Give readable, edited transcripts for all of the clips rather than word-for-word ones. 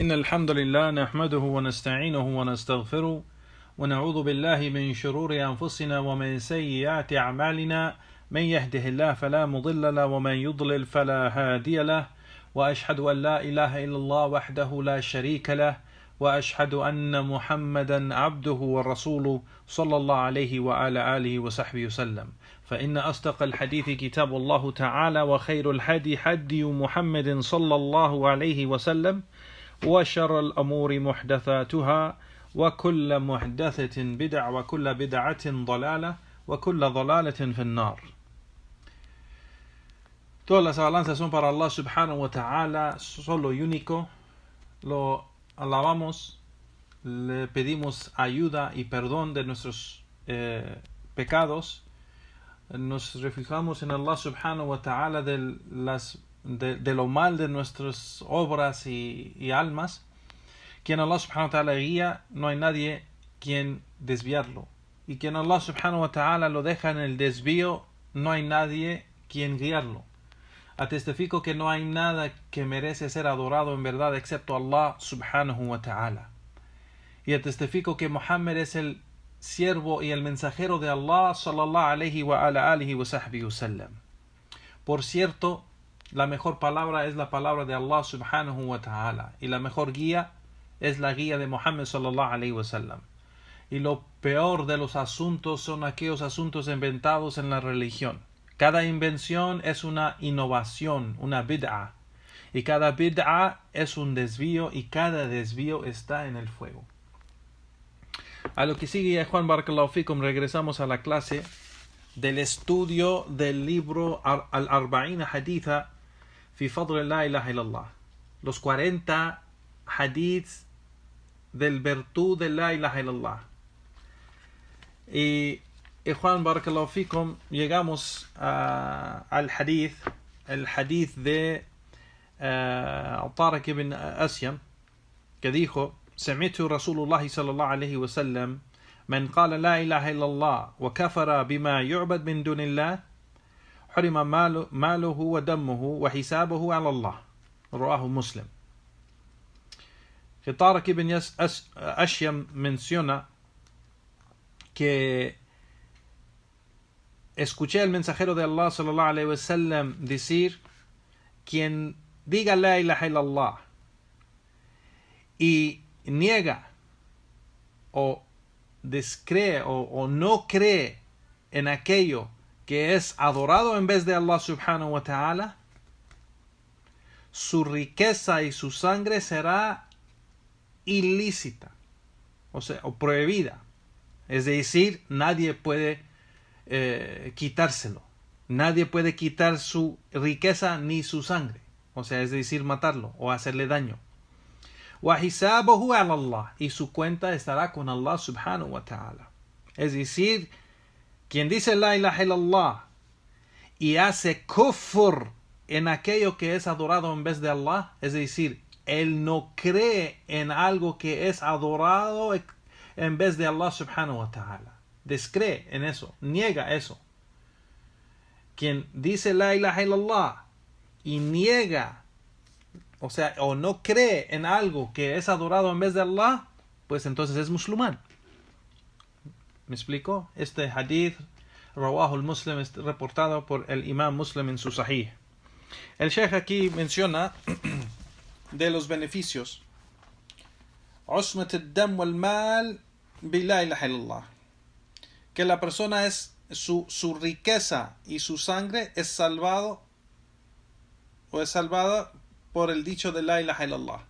إن الحمد لله نحمده ونستعينه ونستغفره ونعوذ بالله من شرور أنفسنا ومن سيئات أعمالنا من يهده الله فلا مضل له ومن يضلل فلا هادي له وأشهد أن لا إله إلا الله وحده لا شريك له وأشهد أن محمدا عبده ورسوله صلى الله عليه وعلى آله وصحبه وسلم فإن أصدق الحديث كتاب الله تعالى وخير الهدي هدي محمد صلى الله عليه وسلم وشر الأمور محدثاتها وكل محدثة بدع وكل بدعة ضلالة وكل ضلالة في النار. Todas las alabanzas son para Allah subhanahu wa ta'ala, solo y único. Lo alabamos, le pedimos ayuda y perdón de nuestros pecados. Nos refugiamos en Allah subhanahu wa ta'ala de lo mal de nuestras obras y almas. Quien Allah subhanahu wa ta'ala guía, no hay nadie quien desviarlo. Y quien Allah subhanahu wa ta'ala lo deja en el desvío, no hay nadie quien guiarlo. Atestifico que no hay nada que merece ser adorado en verdad excepto Allah subhanahu wa ta'ala. Y atestifico que Muhammad es el siervo y el mensajero de Allah sallallahu alayhi wa ala alihi wa sahbihi wa sallam. Por cierto, la mejor palabra es la palabra de Allah subhanahu wa ta'ala. Y la mejor guía es la guía de Muhammad sallallahu alayhi wa sallam. Y lo peor de los asuntos son aquellos asuntos inventados en la religión. Cada invención es una innovación, una bid'a. Y cada bid'a es un desvío y cada desvío está en el fuego. A lo que sigue, Juan Barakallahu Fikum, regresamos a la clase del estudio del libro Al-Arba'ina Haditha fi Fadl la ilaha illallah. Los 40 hadiths del virtud de la ilaha illallah. Y Juan Barakallahu Fikum, llegamos al hadith, el hadith de Tariq ibn Asyam, que dijo: سمعت رسول الله صلى الله عليه وسلم من قال لا إله إلا الله وكفر بما يعبد من دون الله حرم ماله ودمه وحسابه على الله. رواه مسلم. Que Tariq ibn Asyam menciona que escuché al mensajero de Allah sallallahu alayhi wa sallam decir: quien diga la ilaha illallah y niega o descree o no cree en aquello que es adorado en vez de Allah subhanahu wa ta'ala, su riqueza y su sangre será ilícita, o sea, o prohibida. Es decir, nadie puede quitárselo. Nadie puede quitar su riqueza ni su sangre. O sea, es decir, matarlo o hacerle daño. وَحِسَابُهُ عَلَى اللَّهِ, y su cuenta estará con Allah subhanahu wa ta'ala. Es decir, quien dice la ilaha illallah y hace kufr en aquello que es adorado en vez de Allah, es decir, él no cree en algo que es adorado en vez de Allah subhanahu wa ta'ala, descree en eso, niega eso. Quien dice la ilaha illallah y niega, o sea, o no cree en algo que es adorado en vez de Allah, pues entonces es musulmán. ¿Me explico? Este hadith, Rawahu al-Muslim, es reportado por el imam Muslim en su Sahih. El Sheikh aquí menciona de los beneficios: Usmat al-dam wal-mal bi la ilaha illallah, que la persona es su riqueza y su sangre es salvado o es salvada por el dicho de la ilaha illallah,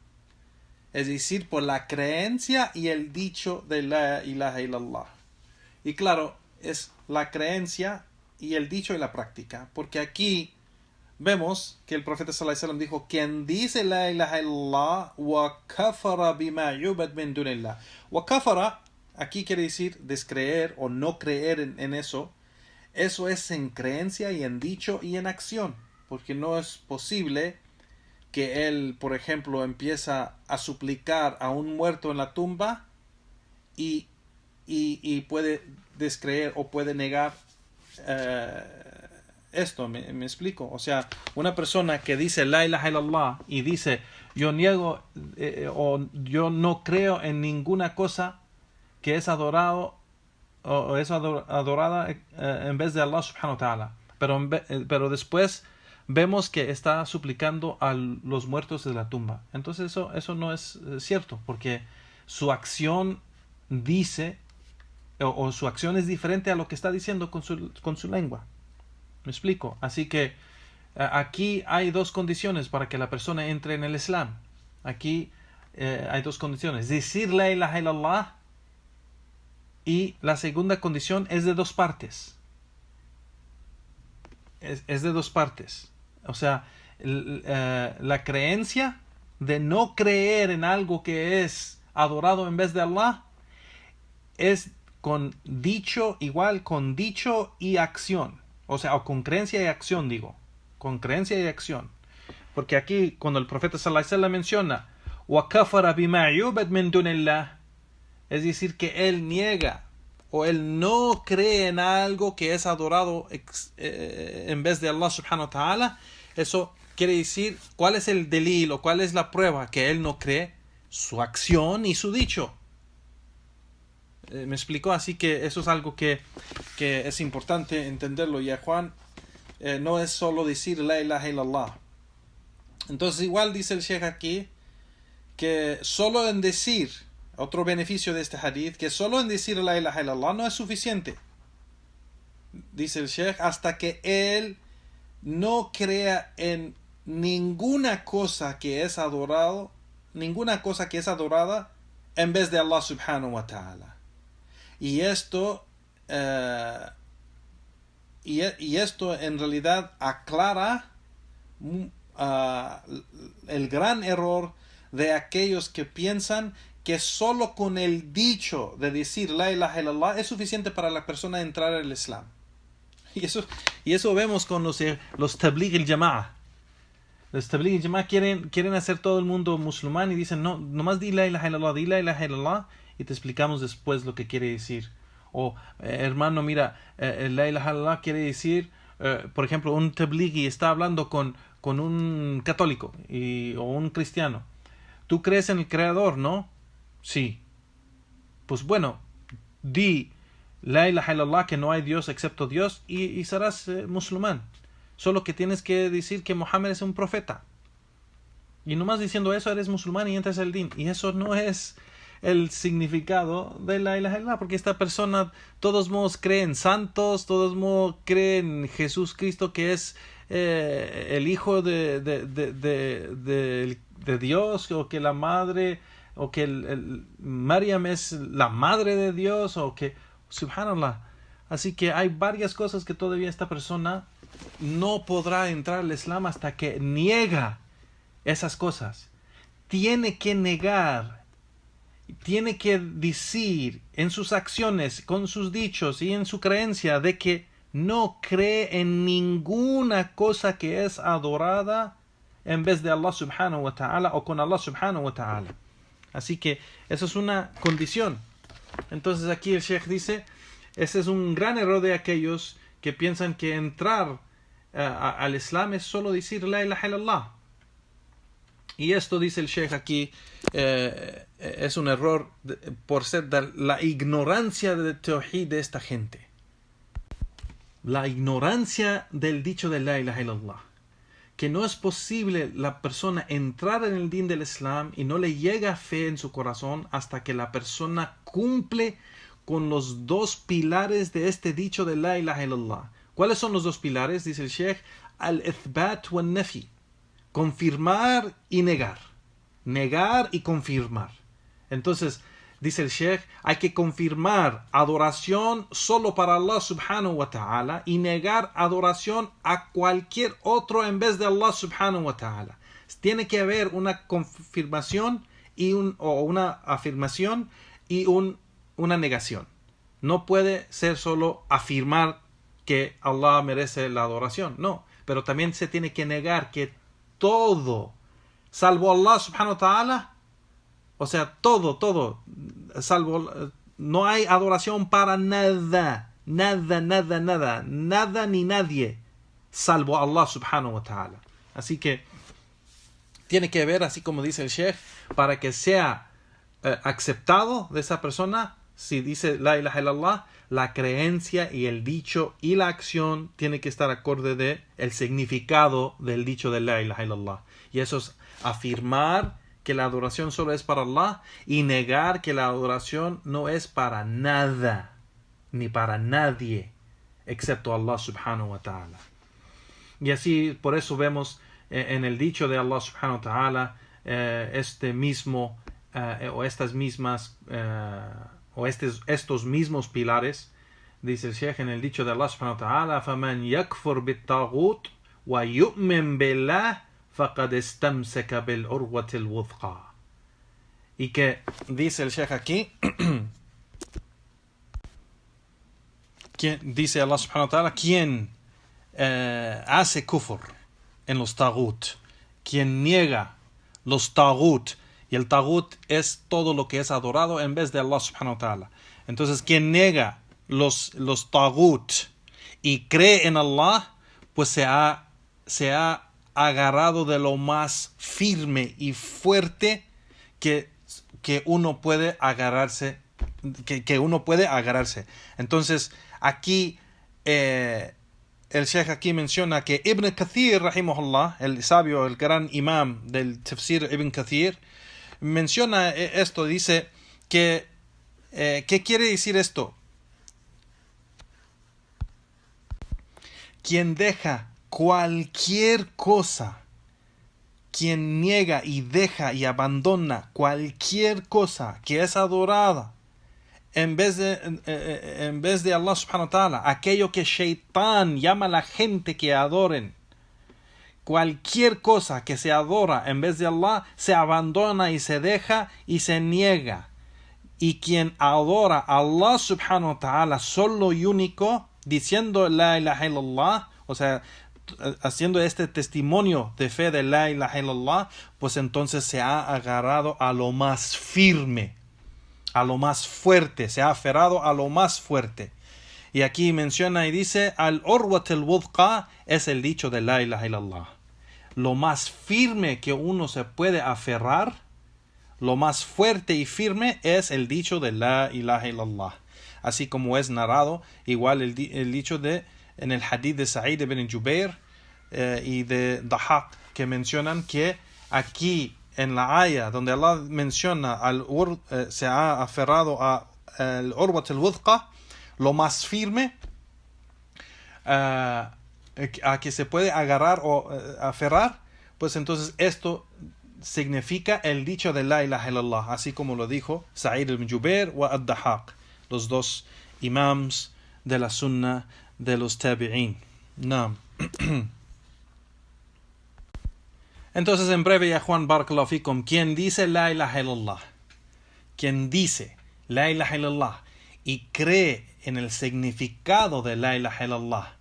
es decir, por la creencia y el dicho de la ilaha illallah. Y claro, es la creencia y el dicho y la práctica, porque aquí vemos que el profeta sallallahu alaihi wasallam dijo: quien dice la ilaha illallah wa kafara bima yubad min dunillah. Wa kafara aquí quiere decir descreer o no creer en eso. Eso es en creencia y en dicho y en acción, porque no es posible que él, por ejemplo, empieza a suplicar a un muerto en la tumba y puede descreer o puede negar esto, me explico. O sea, una persona que dice la ilaha illallah y dice yo niego o yo no creo en ninguna cosa que es adorado o es adorada en vez de Allah subhanahu wa ta'ala. Pero después vemos que está suplicando a los muertos de la tumba. Entonces eso no es cierto, porque su acción dice, o su acción es diferente a lo que está diciendo con su lengua. ¿Me explico? Así que aquí hay dos condiciones para que la persona entre en el Islam. Aquí hay dos condiciones. Decir la ilaha illallah, y la segunda condición es de dos partes. Es de dos partes. O sea, la creencia de no creer en algo que es adorado en vez de Allah es con dicho, igual con dicho y acción. O sea, o con creencia y acción, digo. Con creencia y acción. Porque aquí, cuando el profeta sallallahu alaihi wasallam menciona وَكَفَرَ بِمَا يُعْبَدْ مِن دُونِ اللَّهِ, es decir, que él niega o él no cree en algo que es adorado en vez de Allah subhanahu wa ta'ala. Eso quiere decir, ¿cuál es el delil o cuál es la prueba que él no cree? Su acción y su dicho. Me explicó, así que eso es algo que es importante entenderlo. Ya Juan, no es solo decir la ilaha illallah. Entonces igual dice el Sheikh aquí que solo en decir, otro beneficio de este hadith, que solo en decir la ilaha illallah no es suficiente. Dice el Sheikh, hasta que él no crea en ninguna cosa que es adorada en vez de Allah subhanahu wa ta'ala. Y esto en realidad aclara el gran error de aquellos que piensan que solo con el dicho de decir la ilaha illallah es suficiente para la persona entrar al Islam. Y eso vemos con los tabligh al-jama'a. Los tabligh al-jama'a quieren hacer todo el mundo musulmán y dicen, no, nomás di la ilaha illallah y te explicamos después lo que quiere decir. O hermano, mira, la ilaha illallah quiere decir, por ejemplo, un tablighi está hablando con un católico o un cristiano. ¿Tú crees en el creador, no? Sí. Pues bueno, di la ilaha illallah, que no hay Dios excepto Dios, y serás musulmán. Solo que tienes que decir que Mohammed es un profeta. Y nomás diciendo eso eres musulmán y entras al din. Y eso no es el significado de la ilaha illallah, porque esta persona todos modos cree en santos, todos modos cree en Jesús Cristo, que es el hijo de Dios, o que la madre, o que Mariam es la madre de Dios, o que subhanallah. Así que hay varias cosas que todavía esta persona no podrá entrar al Islam hasta que niega esas cosas. Tiene que negar, tiene que decir en sus acciones, con sus dichos y en su creencia de que no cree en ninguna cosa que es adorada en vez de Allah subhanahu wa ta'ala o con Allah subhanahu wa ta'ala. Así que eso es una condición. Entonces aquí el Sheikh dice, ese es un gran error de aquellos que piensan que entrar al Islam es solo decir la ilaha illallah. Y esto, dice el Sheikh aquí, es un error por ser de la ignorancia del tawhid de esta gente. La ignorancia del dicho de la ilaha illallah. Que no es posible la persona entrar en el din del Islam y no le llega fe en su corazón hasta que la persona cumple con los dos pilares de este dicho de la ilaha illallah. ¿Cuáles son los dos pilares? Dice el Sheikh, al-ithbat wa nafi. Confirmar y negar. Negar y confirmar. Entonces, dice el Sheikh, hay que confirmar adoración solo para Allah subhanahu wa ta'ala y negar adoración a cualquier otro en vez de Allah subhanahu wa ta'ala. Tiene que haber una confirmación o una afirmación y una negación. No puede ser solo afirmar que Allah merece la adoración, no. Pero también se tiene que negar que todo, salvo Allah subhanahu wa ta'ala, o sea, todo, salvo, no hay adoración para nada ni nadie, salvo Allah subhanahu wa ta'ala. Así que tiene que ver, así como dice el Sheikh, para que sea aceptado de esa persona, si dice la ilaha illallah, la creencia y el dicho y la acción tiene que estar acorde de el significado del dicho de la ilaha illallah. Y eso es afirmar que la adoración solo es para Allah y negar que la adoración no es para nada ni para nadie excepto Allah subhanahu wa ta'ala. Y así por eso vemos en el dicho de Allah subhanahu wa ta'ala estos mismos pilares. Dice el Sheikh en el dicho de Allah subhanahu wa ta'ala: فَمَنْ يَكْفُرْ بِالطَّاغُوتِ وَيُؤْمِنْ بِاللَّهِ فَقَدْ اسْتَمْسَكَ بِالْعُرْوَةِ الْوُثْقَى. Y que dice el Sheikh aquí, dice Allah subhanahu wa ta'ala, quien hace kufr en los tagut, quien niega los tagut, y el tagut es todo lo que es adorado en vez de Allah subhanahu wa ta'ala. Entonces, quien niega los tagut y cree en Allah, pues se ha agarrado de lo más firme y fuerte que uno puede agarrarse, que uno puede agarrarse. Entonces, aquí el Sheikh aquí menciona que Ibn Kathir, rahimahullah, el sabio, el gran imam del tafsir Ibn Kathir, menciona esto, dice que ¿qué quiere decir esto? Quien deja cualquier cosa, quien niega y deja y abandona cualquier cosa que es adorada en vez de Allah subhanahu wa ta'ala, aquello que Shaitán llama a la gente que adoren, cualquier cosa que se adora en vez de Allah, se abandona y se deja y se niega. Y quien adora a Allah subhanahu wa ta'ala solo y único, diciendo la ilaha illallah, o sea, haciendo este testimonio de fe de la ilaha illallah, pues entonces se ha agarrado a lo más firme, a lo más fuerte, se ha aferrado a lo más fuerte. Y aquí menciona y dice: al-urwat al-wuthqa es el dicho de la ilaha illallah. Lo más firme que uno se puede aferrar, lo más fuerte y firme es el dicho de la ilaha illallah. Así como es narrado, igual el dicho en el hadith de Sa'id ibn Jubair y de Dahaq, que mencionan que aquí en la aya donde Allah menciona se ha aferrado al urwat al-wuthqa, lo más firme a que se puede agarrar o aferrar, pues entonces esto significa el dicho de la ilaha illallah, así como lo dijo Sa'id ibn Jubair wa ad-Dahaq, los dos imams de la sunna de los tabi'in. No. Entonces, en breve, ya Juan barakallahu fikum, quien dice la ilaha illallah, quien dice la ilaha illallah y cree en el significado de la ilaha illallah,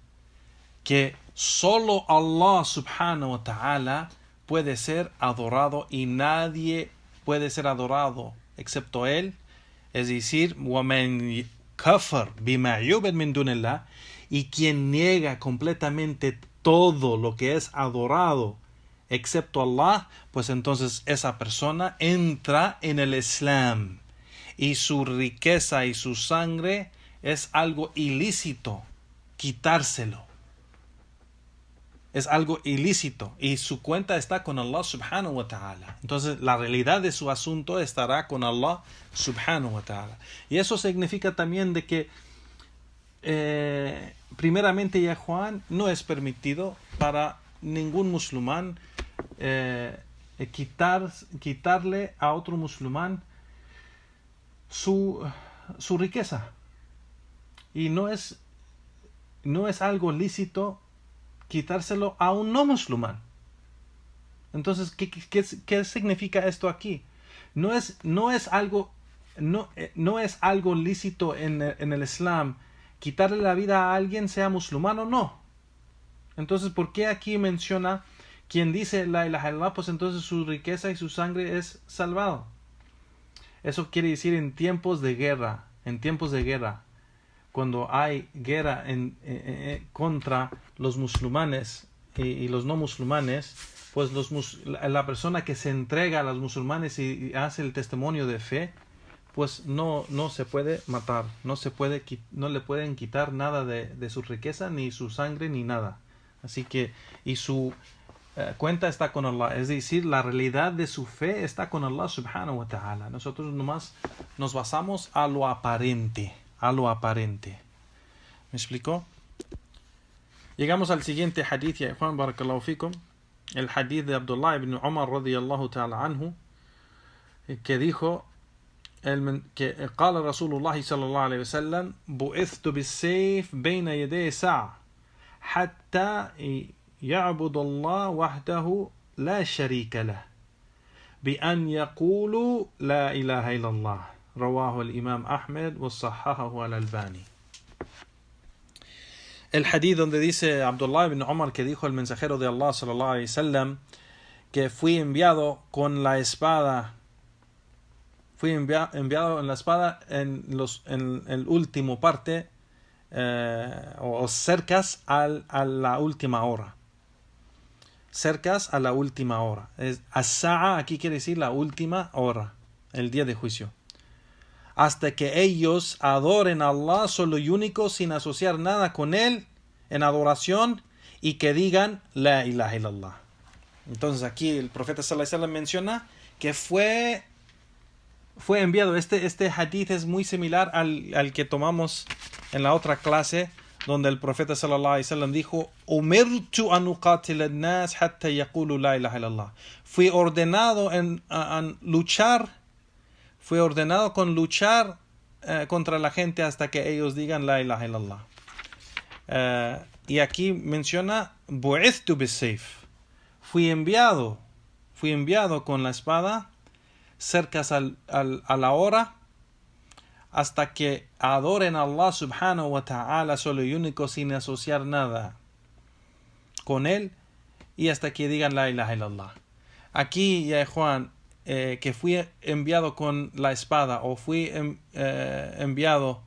que solo Allah subhanahu wa ta'ala puede ser adorado y nadie puede ser adorado excepto Él, es decir, وَمَنْ كَفَرْ بِمَا يُعْبَدْ مِنْ دُونِ اللَّهِ, y quien niega completamente todo lo que es adorado excepto Allah, pues entonces esa persona entra en el Islam y su riqueza y su sangre es algo ilícito quitárselo. Es algo ilícito y su cuenta está con Allah subhanahu wa ta'ala. Entonces la realidad de su asunto estará con Allah subhanahu wa ta'ala. Y eso significa también de que primeramente, ya Juan, no es permitido para ningún musulmán quitarle a otro musulmán su riqueza. Y no es algo lícito quitárselo a un no musulmán. Entonces, ¿qué significa esto aquí? No es algo lícito en el Islam quitarle la vida a alguien, sea musulmán o no. Entonces, ¿por qué aquí menciona quien dice la ilaha illallah? Pues entonces su riqueza y su sangre es salvado. Eso quiere decir en tiempos de guerra. cuando hay guerra contra los musulmanes y los no musulmanes, pues la persona que se entrega a los musulmanes y hace el testimonio de fe, pues no se puede matar, no le pueden quitar nada de su riqueza, ni su sangre, ni nada. Así que, y su cuenta está con Allah, es decir, la realidad de su fe está con Allah subhanahu wa ta'ala. Nosotros nomás nos basamos a lo aparente, ¿Me explicó? Llegamos al siguiente hadith, ya Juan, barakallahu fikum, el hadith de Abdullah ibn Umar radiyallahu ta'ala anhu, que dijo, que قال رسول الله صلى الله عليه وسلم بعثت بالسيف بين يدي ساعة حتى يعبد الله وحده لا شريك له بأن يقولوا لا إله إلا الله رواه الإمام أحمد وصححه الألباني. El hadith donde dice Abdullah ibn Umar que dijo el mensajero de Allah sallallahu alaihi wasallam que fui enviado con la espada, enviado en la espada en el último parte o cercas a la última hora. Cercas a la última hora. As-sa'a aquí quiere decir la última hora, el día de juicio. Hasta que ellos adoren a Allah solo y único, sin asociar nada con Él en adoración, y que digan La ilaha illallah. Entonces aquí el profeta sallallahu alaihi wasallam menciona que fue enviado. Este hadith es muy similar al que tomamos en la otra clase, donde el profeta sallallahu alaihi wasallam dijo: Umirtu an uqatil an-nas hatta yaqulu la ilaha illallah. Fui ordenado con luchar contra la gente hasta que ellos digan la ilaha illallah. Y aquí menciona bu'ithtu bis-sayf. Fui enviado con la espada cerca a la hora, hasta que adoren a Allah subhanahu wa ta'ala solo y único, sin asociar nada con Él, y hasta que digan la ilaha illallah. Aquí, ya Juan, que fui enviado con la espada, o fui enviado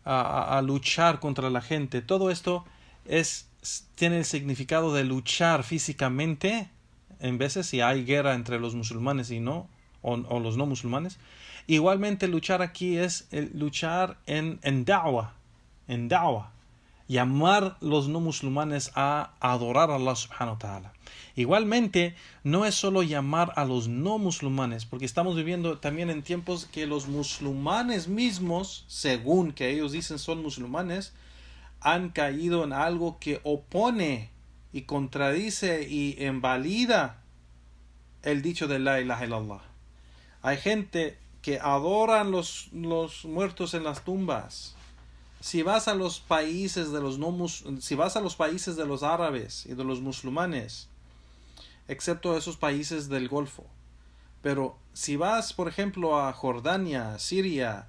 a luchar contra la gente, todo esto tiene el significado de luchar físicamente, en veces si hay guerra entre los musulmanes y no, o los no musulmanes. Igualmente luchar aquí es luchar en da'wah, llamar los no musulmanes a adorar a Allah subhanahu wa ta'ala. Igualmente no es solo llamar a los no musulmanes, porque estamos viviendo también en tiempos que los musulmanes mismos, según que ellos dicen son musulmanes, han caído en algo que opone y contradice y invalida el dicho de la ilaha illallah. Hay gente que adoran los muertos en las tumbas. Si vas a los países de los árabes y de los musulmanes, excepto esos países del Golfo, pero si vas, por ejemplo, a Jordania, Siria,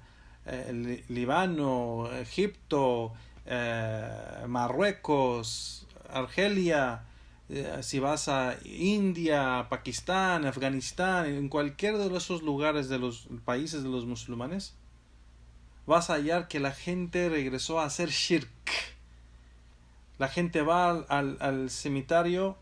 Líbano, Egipto, Marruecos, Argelia, si vas a India, Pakistán, Afganistán, en cualquier de esos lugares de los países de los musulmanes, vas a hallar que la gente regresó a hacer shirk. La gente va al cementerio,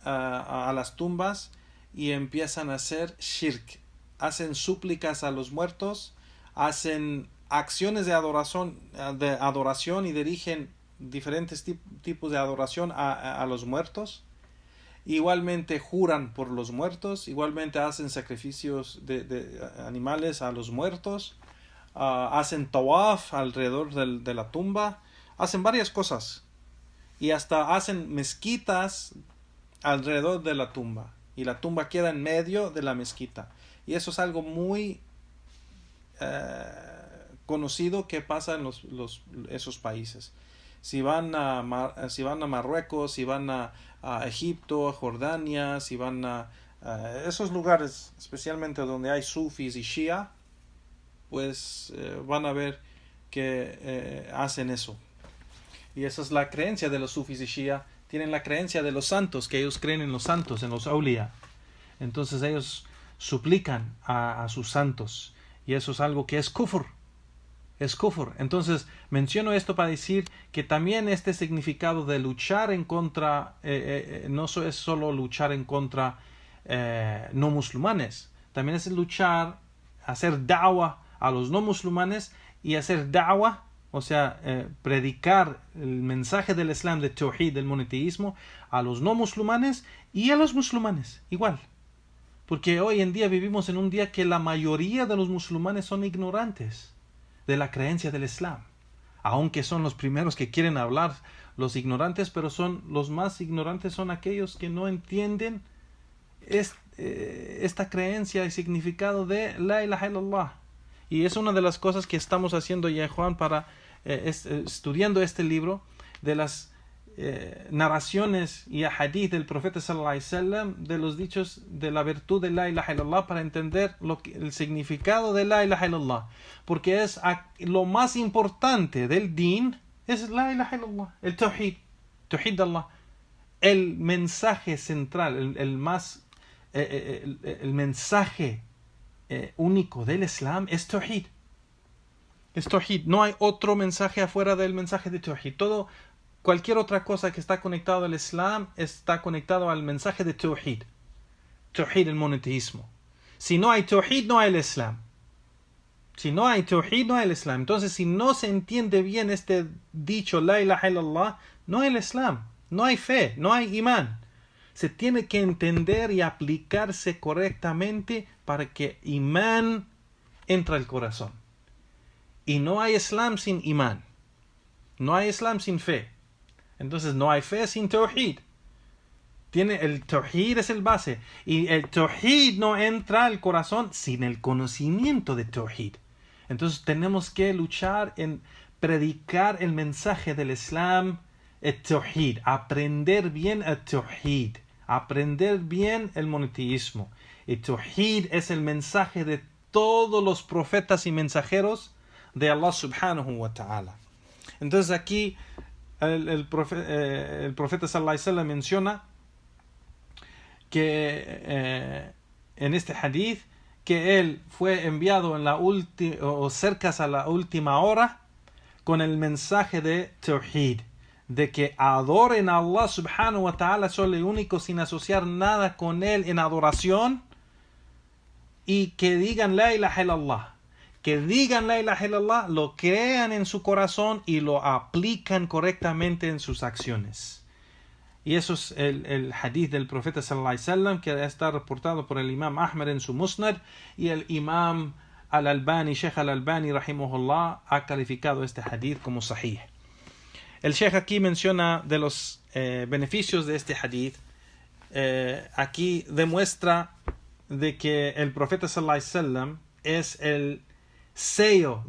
a las tumbas, y empiezan a hacer shirk. Hacen súplicas a los muertos, hacen acciones de adoración y dirigen diferentes tipos de adoración a los muertos. Igualmente juran por los muertos, igualmente hacen sacrificios de animales a los muertos, hacen tawaf alrededor de la tumba, hacen varias cosas, y hasta hacen mezquitas alrededor de la tumba, y la tumba queda en medio de la mezquita, y eso es algo muy conocido que pasa en esos países. Si van a Marruecos, si van a Egipto, a Jordania, si van a esos lugares, especialmente donde hay sufis y shia, pues van a ver que hacen eso. Y esa es la creencia de los sufis y shia. Tienen la creencia de los santos, que ellos creen en los santos, en los awliya. Entonces ellos suplican a sus santos, y eso es algo que es kufr. es kufr. Entonces menciono esto para decir que también este significado de luchar en contra no es solo luchar en contra no musulmanes, también es luchar, hacer da'wah a los no musulmanes y hacer da'wah, o sea, predicar el mensaje del Islam, de Tawhid, del monoteísmo, a los no musulmanes y a los musulmanes, igual. Porque hoy en día vivimos en un día que la mayoría de los musulmanes son ignorantes de la creencia del Islam. Aunque son los primeros que quieren hablar, los ignorantes, pero son los más ignorantes son aquellos que no entienden esta creencia y significado de la ilaha illallah. Y es una de las cosas que estamos haciendo ya, Juan, para estudiando este libro de las narraciones y hadith del profeta sallallahu alaihi wasallam, de los dichos de la virtud de la ilaha illallah, para entender el significado de la ilaha illallah, porque es lo más importante del din, es la ilaha illallah, el tawhid de Allah, el mensaje central, el mensaje único del Islam es tawhid. Es tawhid. No hay otro mensaje afuera del mensaje de tawhid. Cualquier otra cosa que está conectado al Islam está conectado al mensaje de tawhid. Tawhid, el monoteísmo. Si no hay tawhid, no hay el Islam. Si no hay tawhid, no hay el Islam. Entonces, si no se entiende bien este dicho, la ilaha illallah, no hay el Islam. No hay fe, no hay imán. Se tiene que entender y aplicarse correctamente para que imán entre al corazón. Y no hay Islam sin imán. No hay Islam sin fe. Entonces no hay fe sin tawhid. El tawhid es el base. Y el tawhid no entra al corazón sin el conocimiento de tawhid. Entonces tenemos que luchar en predicar el mensaje del Islam, el tawhid. Aprender bien el tawhid. Aprender bien el monoteísmo. El tawhid es el mensaje de todos los profetas y mensajeros de Allah subhanahu wa ta'ala. Entonces aquí el profeta sallallahu alaihi wasallam menciona que en este hadith que él fue enviado en o cerca a la última hora con el mensaje de tawhid, de que adoren a Allah subhanahu wa ta'ala solo y único, sin asociar nada con él en adoración, y que digan la ilaha illallah. Que digan la ilaha illallah, lo crean en su corazón y lo aplican correctamente en sus acciones. Y eso es el hadith del profeta sallallahu alaihi wasallam, que está reportado por el imam Ahmad en su Musnad, y el imam al-Albani, Sheikh al-Albani rahimahullah, ha calificado este hadith como sahih. El Sheikh aquí menciona de los beneficios de este hadith. Aquí demuestra de que el profeta sallallahu alaihi wasallam es el sello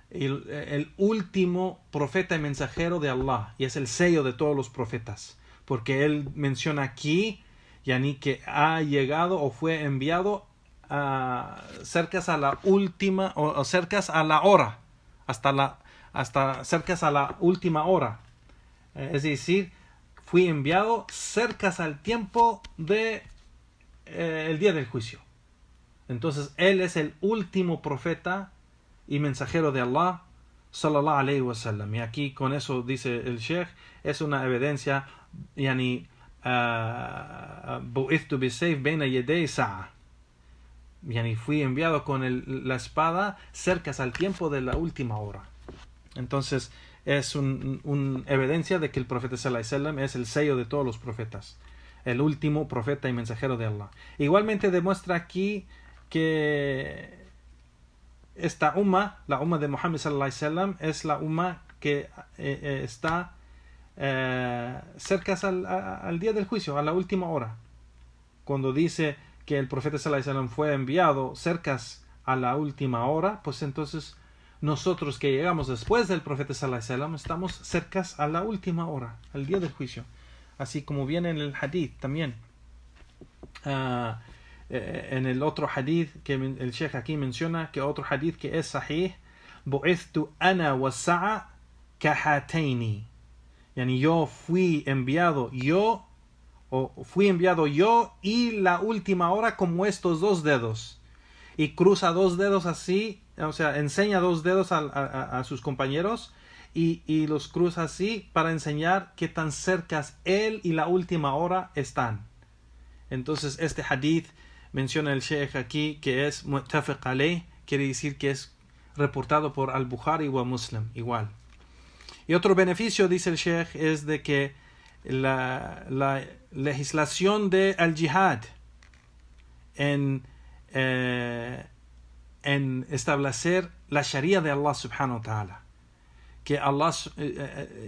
el último profeta y mensajero de Allah, y es el sello de todos los profetas, porque él menciona aquí yani que ha llegado o fue enviado cerca a la última o cerca a la hora, hasta cerca a la última hora, es decir, fui enviado cerca al tiempo de el día del juicio. Entonces él es el último profeta y mensajero de Allah sallallahu alayhi wa sallam. Y aquí con eso dice el Sheikh, es una evidencia yani bu'ithtu bisayf bayna yaday sa'a, yani fui enviado con la espada cerca al tiempo de la última hora. Entonces es una evidencia de que el profeta sallallahu alayhi wa sallam es el sello de todos los profetas, el último profeta y mensajero de Allah. Igualmente demuestra aquí que esta la umma de Muhammad sallallahu alaihi wasallam, es la umma que está cerca al día del juicio, a la última hora. Cuando dice que el profeta sallallahu alaihi wasallam fue enviado cerca a la última hora, pues entonces nosotros que llegamos después del profeta sallallahu alaihi wasallam estamos cerca a la última hora, al día del juicio. Así como viene en el hadith también. En el otro hadith que el Sheikh aquí menciona, que otro hadith que es sahih, bu'ithtu ana wa sa'a kahataini, yani yo fui enviado yo y la última hora como estos dos dedos. y cruza dos dedos así, o sea, enseña dos dedos a sus compañeros y los cruza así para enseñar qué tan cercas él y la última hora están. Entonces este hadith menciona el Sheikh aquí que es muttafiq alayh, quiere decir que es reportado por Al-Bukhari o Muslim, igual. Y otro beneficio, dice el Sheikh, es de que la legislación de al-jihad en establecer la sharia de Allah subhanahu wa ta'ala, que Allah,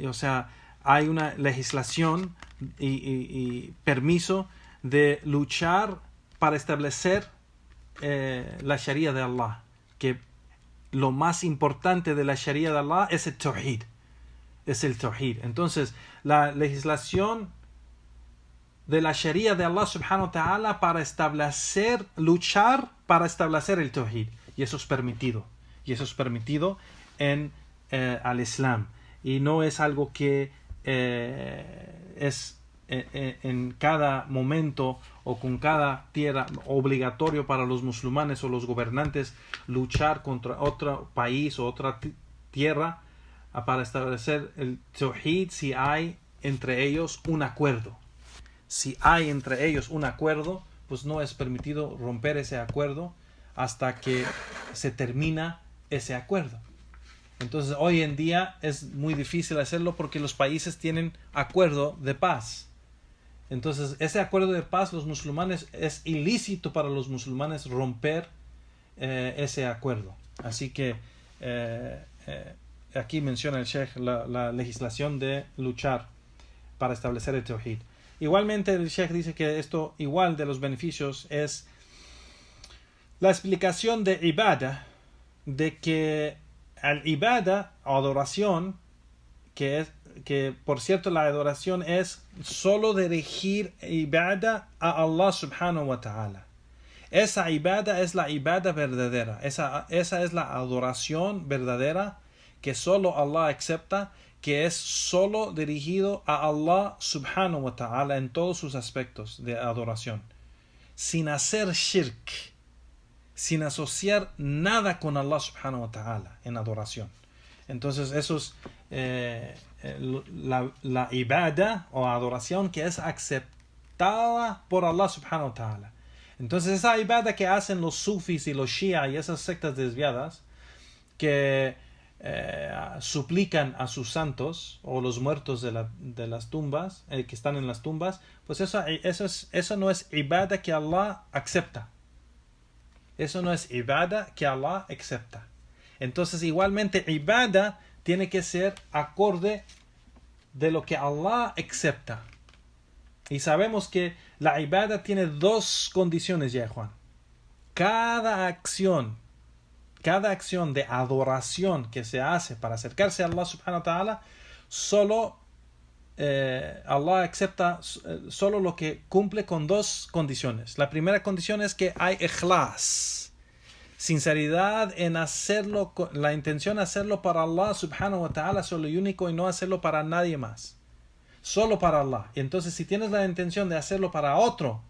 o sea, hay una legislación y permiso de luchar para establecer la sharia de Allah, que lo más importante de la sharia de Allah es el tawhid, Entonces la legislación de la sharia de Allah subhanahu wa ta'ala para luchar para establecer el tawhid, y eso es permitido en al Islam, y no es algo que es en cada momento o con cada tierra obligatorio para los musulmanes o los gobernantes luchar contra otro país o otra tierra para establecer el tawhid si hay entre ellos un acuerdo. Si hay entre ellos un acuerdo, pues no es permitido romper ese acuerdo hasta que se termina ese acuerdo. Entonces hoy en día es muy difícil hacerlo porque los países tienen acuerdo de paz. Entonces ese acuerdo de paz, los musulmanes, es ilícito para los musulmanes romper ese acuerdo. Así que aquí menciona el Sheikh la legislación de luchar para establecer el tawhid. Igualmente el Sheikh dice que esto, igual de los beneficios, es la explicación de ibada, de que al ibada, adoración, que por cierto la adoración es solo dirigir ibada a Allah subhanahu wa ta'ala. Esa ibada es la ibada verdadera, esa es la adoración verdadera que solo Allah acepta, que es solo dirigido a Allah subhanahu wa ta'ala en todos sus aspectos de adoración, sin hacer shirk, sin asociar nada con Allah subhanahu wa ta'ala en adoración. Entonces eso es la ibada o adoración que es aceptada por Allah subhanahu wa ta'ala. Entonces esa ibada que hacen los sufis y los shia y esas sectas desviadas que suplican a sus santos o los muertos de las tumbas, que están en las tumbas, pues eso no es ibada que Allah acepta. Eso no es ibada que Allah acepta. Entonces igualmente ibada tiene que ser acorde de lo que Allah acepta. Y sabemos que la ibada tiene dos condiciones ya, Juan. Cada acción de adoración que se hace para acercarse a Allah subhanahu wa ta'ala, solo Allah acepta solo lo que cumple con dos condiciones. La primera condición es que hay ikhlas, sinceridad en hacerlo, la intención de hacerlo para Allah subhanahu wa ta'ala solo y único, y no hacerlo para nadie más, solo para Allah. Y entonces si tienes la intención de hacerlo para otro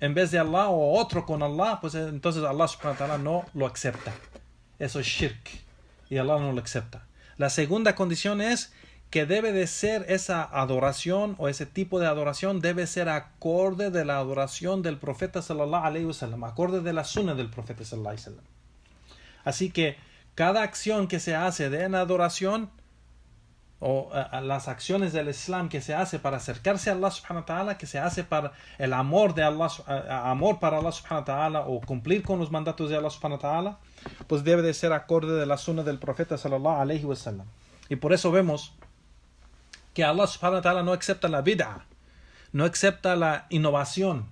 en vez de Allah o otro con Allah, pues entonces Allah subhanahu wa ta'ala no lo acepta. Eso es shirk y Allah no lo acepta. La segunda condición es que debe de ser esa adoración o ese tipo de adoración debe ser acorde de la adoración del profeta sallallahu alaihi wasallam, acorde de la sunna del profeta sallallahu alaihi wasallam. Así que cada acción que se hace de en adoración o las acciones del Islam que se hace para acercarse a Allah subhanahu wa ta'ala, que se hace para el amor de Allah, amor para Allah subhanahu wa ta'ala, o cumplir con los mandatos de Allah subhanahu wa ta'ala, pues debe de ser acorde de la sunna del profeta sallallahu alaihi wasallam. Y por eso vemos que Allah subhanahu wa ta'ala no acepta la bid'a, no acepta la innovación,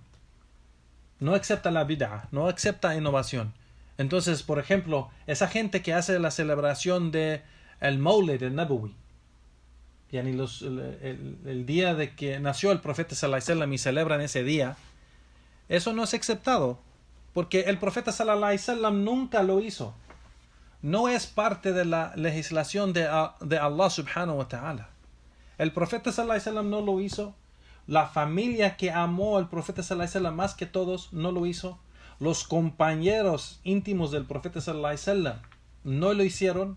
no acepta la bid'a, no acepta innovación. Entonces, por ejemplo, esa gente que hace la celebración de el Maulid, el Nabawi, yani el día de que nació el profeta sallallahu alaihi wasallam y celebran ese día, eso no es aceptado, porque el profeta sallallahu alaihi wasallam nunca lo hizo. No es parte de la legislación de Allah subhanahu wa ta'ala. El profeta sallallahu alaihi wasallam no lo hizo. La familia que amó al profeta sallallahu alaihi wasallam más que todos no lo hizo. Los compañeros íntimos del profeta sallallahu alaihi wasallam no lo hicieron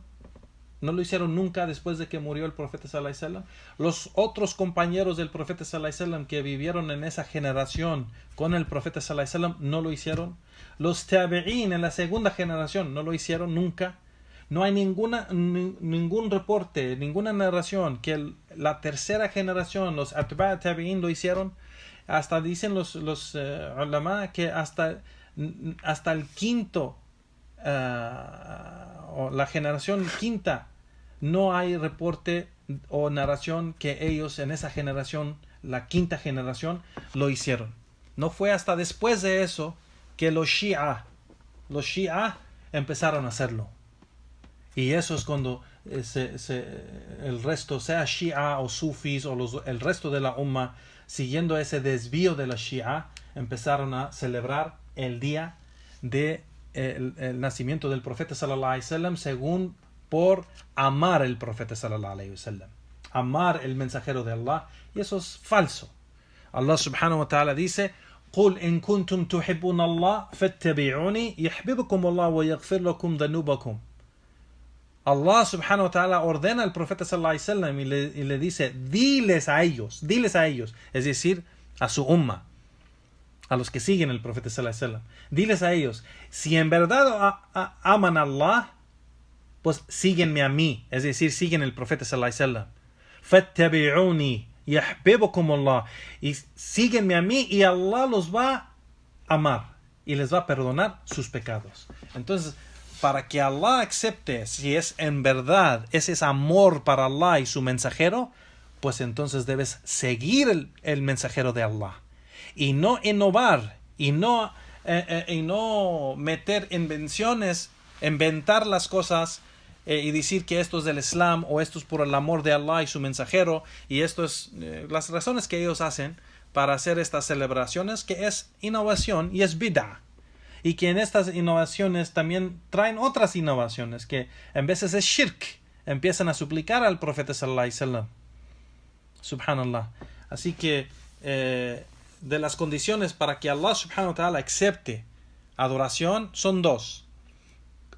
nunca después de que murió el profeta sallallahu alaihi wasallam. Los otros compañeros del profeta sallallahu alaihi wasallam que vivieron en esa generación con el profeta sallallahu alaihi wasallam no lo hicieron. Los tabi'in en la segunda generación no lo hicieron nunca. No hay ningún reporte, ninguna narración que la tercera generación, los atba' tabi'in lo hicieron. Hasta dicen los ulama que hasta el quinto o la generación quinta no hay reporte o narración que ellos en esa generación, la quinta generación, lo hicieron. No fue hasta después de eso que los Shia empezaron a hacerlo. Y eso es cuando el resto, sea Shia o Sufis o el resto de la Umma, siguiendo ese desvío de la Shia, empezaron a celebrar el día de el nacimiento del profeta sallallahu alaihi wasallam según por amar el profeta sallallahu alaihi wasallam, amar el mensajero de Allah, y eso es falso. Allah subhanahu wa ta'ala dice: قُلْ إِن كُنْتُمْ تُحِبُّونَ اللَّهَ فَاتَّبِعُونِي يَحْبِبْكُمُ اللَّهُ وَيَغْفِرْ لَكُمْ ذُنُوبَكُمْ. Allah subhanahu wa ta'ala ordena al profeta sallallahu alaihi wasallam y le dice: diles a ellos, es decir, a su umma, a los que siguen el profeta sallallahu alaihi wasallam, diles a ellos, si en verdad aman a Allah, pues síguenme a mí, es decir, siguen el profeta sallallahu alaihi wasallam. Fattabi'uni yahbibukum Allah, y síguenme a mí y Allah los va a amar y les va a perdonar sus pecados. Entonces, para que Allah acepte, si es en verdad ese es amor para Allah y su mensajero, pues entonces debes seguir el mensajero de Allah y no innovar y no meter inventar las cosas y decir que esto es del Islam o esto es por el amor de Allah y su mensajero, y esto es las razones que ellos hacen para hacer estas celebraciones, que es innovación y es bid'ah. Y que en estas innovaciones también traen otras innovaciones, que en veces es shirk, empiezan a suplicar al profeta sallallahu alaihi wasallam. Subhanallah. Así que de las condiciones para que Allah subhanahu wa ta'ala acepte adoración son dos: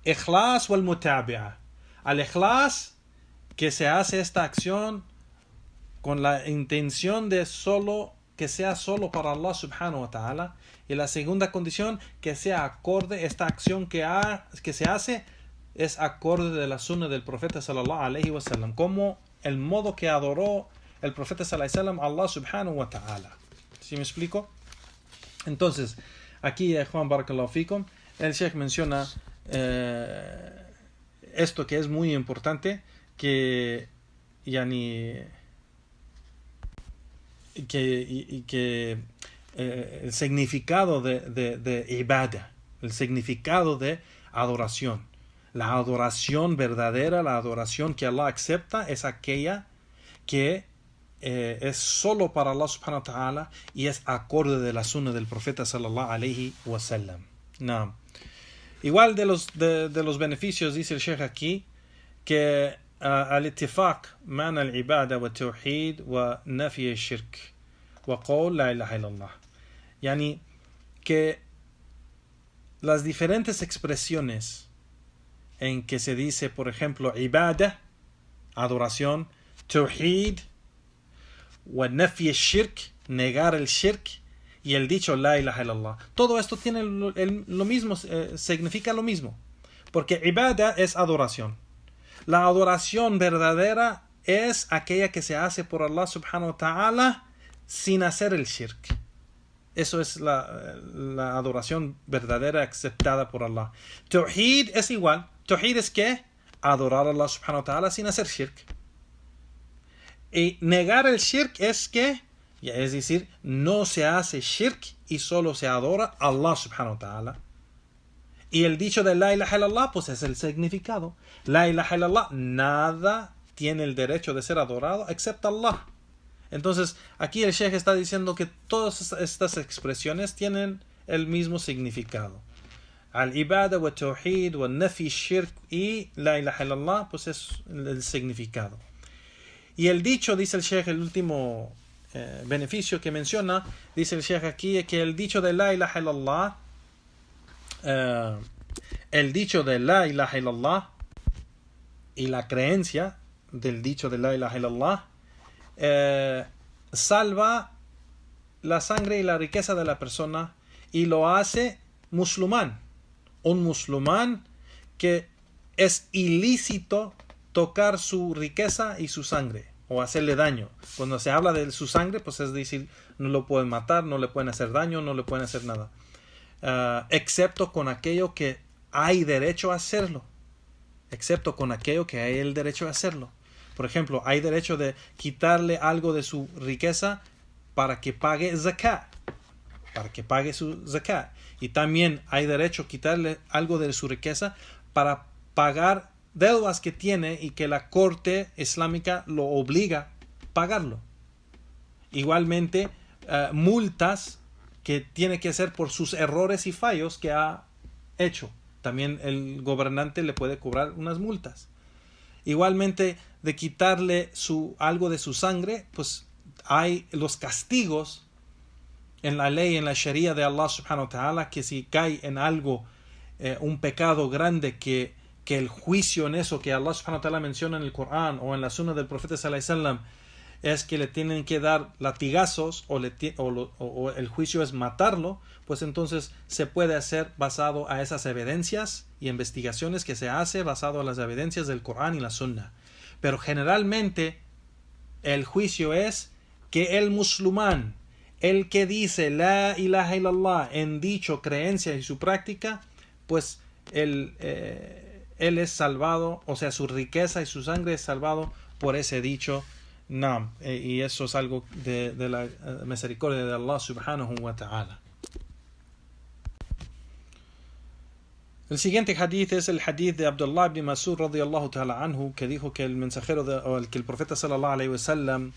ikhlas wal mutabi'a. Al ikhlas, que se hace esta acción con la intención de que sea solo para Allah subhanahu wa ta'ala. Y la segunda condición, que sea acorde, esta acción que se hace es acorde de la sunna del profeta sallallahu alaihi wasallam, como el modo que adoró el profeta sallallahu alaihi wasallam a Allah subhanahu wa ta'ala. ¿Sí me explico? Entonces, aquí Juan barakallahu fikum, el Sheikh menciona esto que es muy importante, que el significado de ibadah, el significado de adoración. La adoración verdadera, la adoración que Allah acepta, es aquella que es solo para Allah subhanahu wa ta'ala y es acorde de la sunna del profeta sallallahu alaihi wasallam. No. Igual de los beneficios, dice el Sheikh aquí, que al-ittifaq ma'na al-ibada wa tawhid wa nafi al-shirk wa qawl la ilaha illallah. Yani que las diferentes expresiones en que se dice, por ejemplo, ibada, adoración, tawhid, wa nafi al-shirk, negar el shirk, y el dicho la ilaha illallah, todo esto tiene lo mismo, significa lo mismo, porque ibada es adoración. La adoración verdadera es aquella que se hace por Allah subhanahu wa ta'ala sin hacer el shirk. Eso es la adoración verdadera aceptada por Allah. Tawhid es igual. Tawhid es que adorar a Allah subhanahu wa ta'ala sin hacer shirk. Y negar el shirk es decir, no se hace shirk y solo se adora a Allah subhanahu wa ta'ala. Y el dicho de la ilaha illallah, pues es el significado. La ilaha illallah, nada tiene el derecho de ser adorado excepto Allah. Entonces, aquí el Sheikh está diciendo que todas estas expresiones tienen el mismo significado. Al-ibada wa tawhid wa nafi shirk y la ilaha illallah, pues es el significado. Y el dicho, dice el Sheikh, el último beneficio que menciona, dice el Sheikh aquí, que el dicho de la ilaha illallah eh, el dicho de la ilaha illallah y la creencia del dicho de la ilaha illallah salva la sangre y la riqueza de la persona y lo hace musulmán. Un musulmán que es ilícito tocar su riqueza y su sangre o hacerle daño. Cuando se habla de su sangre, pues es decir, no lo pueden matar, no le pueden hacer daño, no le pueden hacer nada. Excepto con aquello que hay derecho a hacerlo. Excepto con aquello que hay el derecho a hacerlo. Por ejemplo, hay derecho de quitarle algo de su riqueza para que pague zakat. Para que pague su zakat. Y también hay derecho a quitarle algo de su riqueza para pagar deudas que tiene y que la corte islámica lo obliga a pagarlo. Igualmente, multas que tiene que hacer por sus errores y fallos que ha hecho. También el gobernante le puede cobrar unas multas. Igualmente, de quitarle algo de su sangre, pues hay los castigos en la ley, en la sharia de Allah subhanahu wa ta'ala, que si cae en algo, un pecado grande, que el juicio en eso que Allah subhanahu wa ta'ala menciona en el Corán o en la sunna del profeta sallallahu alaihi wasallam es que le tienen que dar latigazos o el juicio es matarlo, pues entonces se puede hacer basado a esas evidencias y investigaciones que se hace basado a las evidencias del Corán y la sunna. Pero generalmente el juicio es que el musulmán, el que dice la ilaha illallah en dicho, creencia y su práctica, pues él es salvado, o sea, su riqueza y su sangre es salvado por ese dicho Naam, y eso es algo de la misericordia de Allah subhanahu wa ta'ala. El siguiente hadith es el hadith de Abdullah ibn Mas'ud radiyallahu ta'ala anhu, que dijo que el mensajero que el profeta sallallahu alayhi wa sallam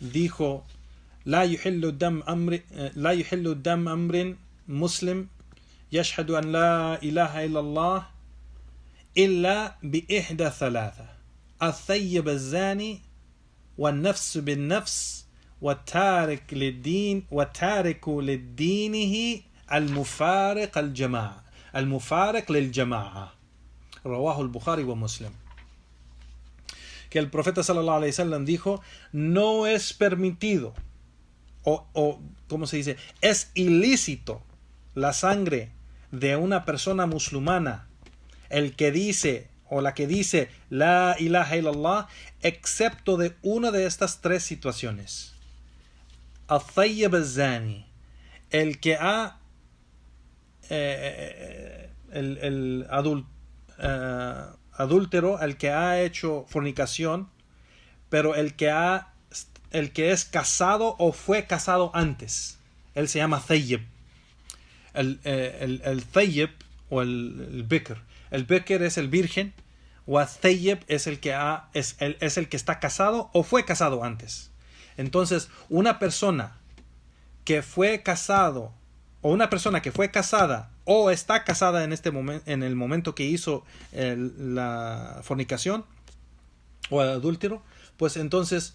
dijo: la yuhillu dam amrin muslim yashhadu an la ilaha illallah illa bi ihda thalatha al-thayyib al-zani والنفس بالنفس والتارك لدينه المفارق للجماعة رواه البخاري ومسلم. Que el profeta sallallahu alaihi wasallam dijo: no es permitido o ¿cómo se dice? Es ilícito la sangre de una persona musulmana, el que dice o la que dice la ilaha illallah, excepto de una de estas tres situaciones. Al-Thayyib al-Zani, el que ha el adúltero, el que ha hecho fornicación, pero el que es casado o fue casado antes, él se llama Thayyib. El Thayyib o el Bikr. El Bikr es el virgen, o al-Thayyib es el que está casado o fue casado antes. Entonces, una persona que fue casado o una persona que fue casada o está casada en este momento, en el momento que hizo la fornicación o el adúltero, pues entonces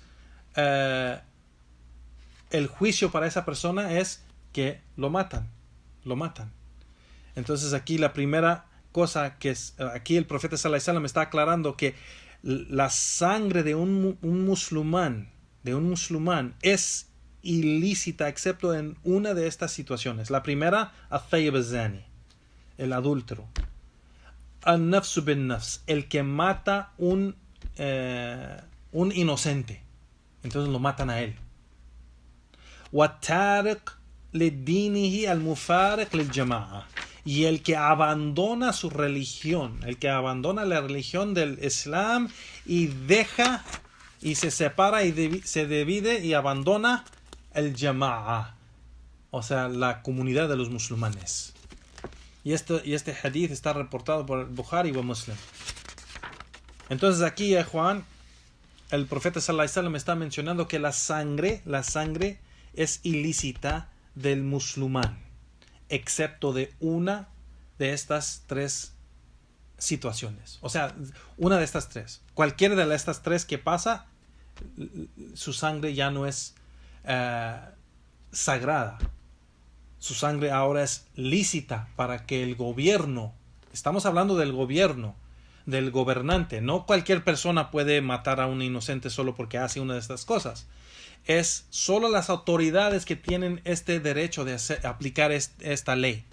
el juicio para esa persona es que lo matan. Entonces aquí la primera cosa que aquí el profeta sallallahu alaihi wasallam está aclarando que la sangre de un musulmán es ilícita excepto en una de estas situaciones. La primera, al-Thayyib al-Zani, el adúltero. Al-Nafsu bin-Nafs, el que mata un inocente, entonces lo matan a él. Wa-Tariq lid-Dinihi al-Mufariq lil-Jama'a, y el que abandona su religión, el que abandona la religión del Islam y deja y se separa y se divide y abandona el Jama'a, o sea, la comunidad de los musulmanes. Y este hadith está reportado por Bukhari y Muslim. Entonces aquí, Juan, el profeta sallallahu alaihi wasallam está mencionando que la sangre es ilícita del musulmán, excepto de una de estas tres situaciones. O sea, una de estas tres. Cualquiera de estas tres que pasa, su sangre ya no es sagrada. su sangre ahora es lícita para que el gobierno, estamos hablando del gobierno, del gobernante, no cualquier persona puede matar a un inocente solo porque hace una de estas cosas. Es solo las autoridades que tienen este derecho de aplicar esta ley,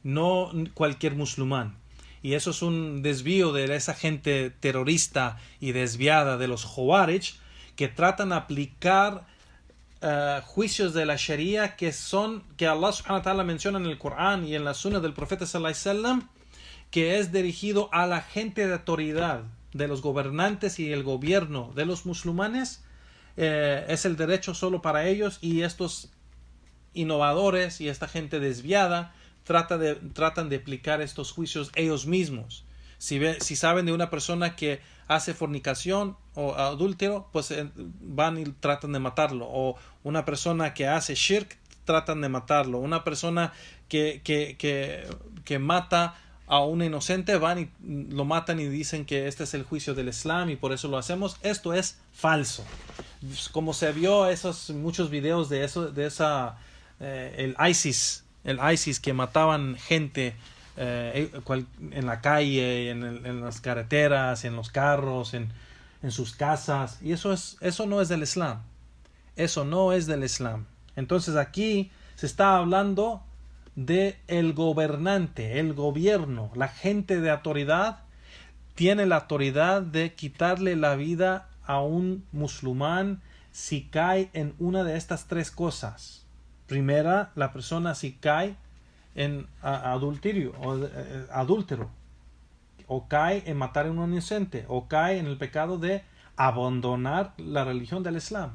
no cualquier musulmán. Y eso es un desvío de esa gente terrorista y desviada de los Khawarij, que tratan de aplicar juicios de la Sharia que Allah subhanahu wa ta'ala menciona en el Corán y en la Sunna del profeta sallallahu alaihi wasallam, que es dirigido a la gente de autoridad, de los gobernantes y el gobierno de los musulmanes. Es el derecho solo para ellos, y estos innovadores y esta gente desviada tratan de aplicar estos juicios ellos mismos. Si saben de una persona que hace fornicación o adúltero, pues van y tratan de matarlo. O una persona que hace shirk, tratan de matarlo. Una persona que mata a un inocente, van y lo matan y dicen que este es el juicio del Islam y por eso lo hacemos. Esto es falso. Como se vio muchos videos de el ISIS que mataban gente en la calle, en las carreteras, en los carros, en sus casas, y eso no es del Islam. Eso no es del Islam. Entonces aquí se está hablando de el gobernante, el gobierno, la gente de autoridad tiene la autoridad de quitarle la vida a un musulmán si cae en una de estas tres cosas. Primera, la persona si cae en adulterio o cae en matar a un inocente, o cae en el pecado de abandonar la religión del Islam.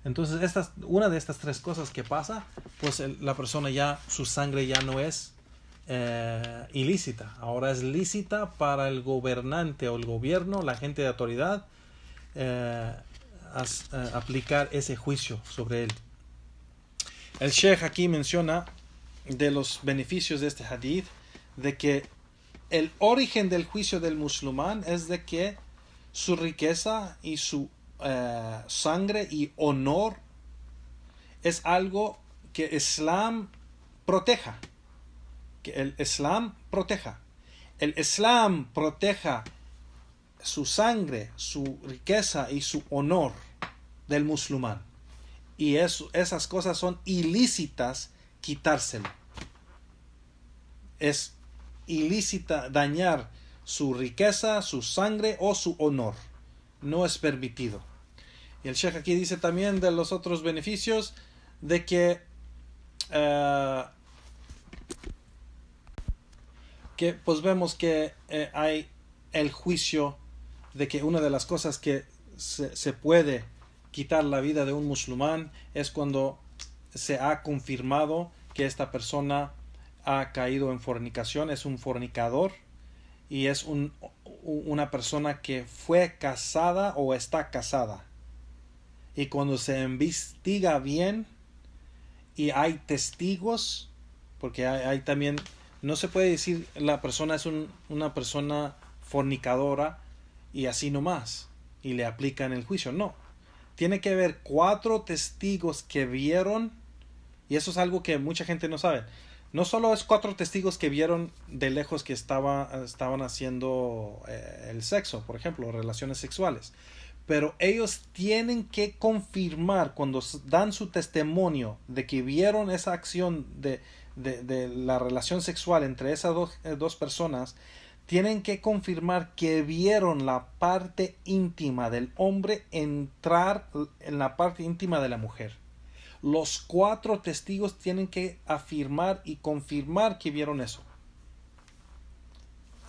Entonces una de estas tres cosas que pasa, pues la persona su sangre ya no es ilícita, ahora es lícita para el gobernante o el gobierno, la gente de autoridad, aplicar ese juicio sobre él. El Sheikh aquí menciona de los beneficios de este hadith, de que el origen del juicio del musulmán es de que su riqueza y su sangre y honor es algo que el Islam proteja. Que el Islam proteja. El Islam proteja su sangre, su riqueza y su honor del musulmán. Y esas cosas son ilícitas quitárselo. Es ilícita dañar su riqueza, su sangre o su honor. No es permitido. Y el Sheikh aquí dice también de los otros beneficios de que pues vemos que hay el juicio de que una de las cosas que se puede quitar la vida de un musulmán es cuando se ha confirmado que esta persona ha caído en fornicación, es un fornicador y es una persona que fue casada o está casada. Y cuando se investiga bien y hay testigos, porque hay también, no se puede decir la persona es una persona fornicadora y así nomás, y le aplican el juicio. No, tiene que haber 4 testigos que vieron, y eso es algo que mucha gente no sabe. No solo es 4 testigos que vieron de lejos que estaban haciendo el sexo, por ejemplo, relaciones sexuales, pero ellos tienen que confirmar cuando dan su testimonio de que vieron esa acción de la relación sexual entre esas dos personas. Tienen que confirmar que vieron la parte íntima del hombre entrar en la parte íntima de la mujer. Los 4 testigos tienen que afirmar y confirmar que vieron eso.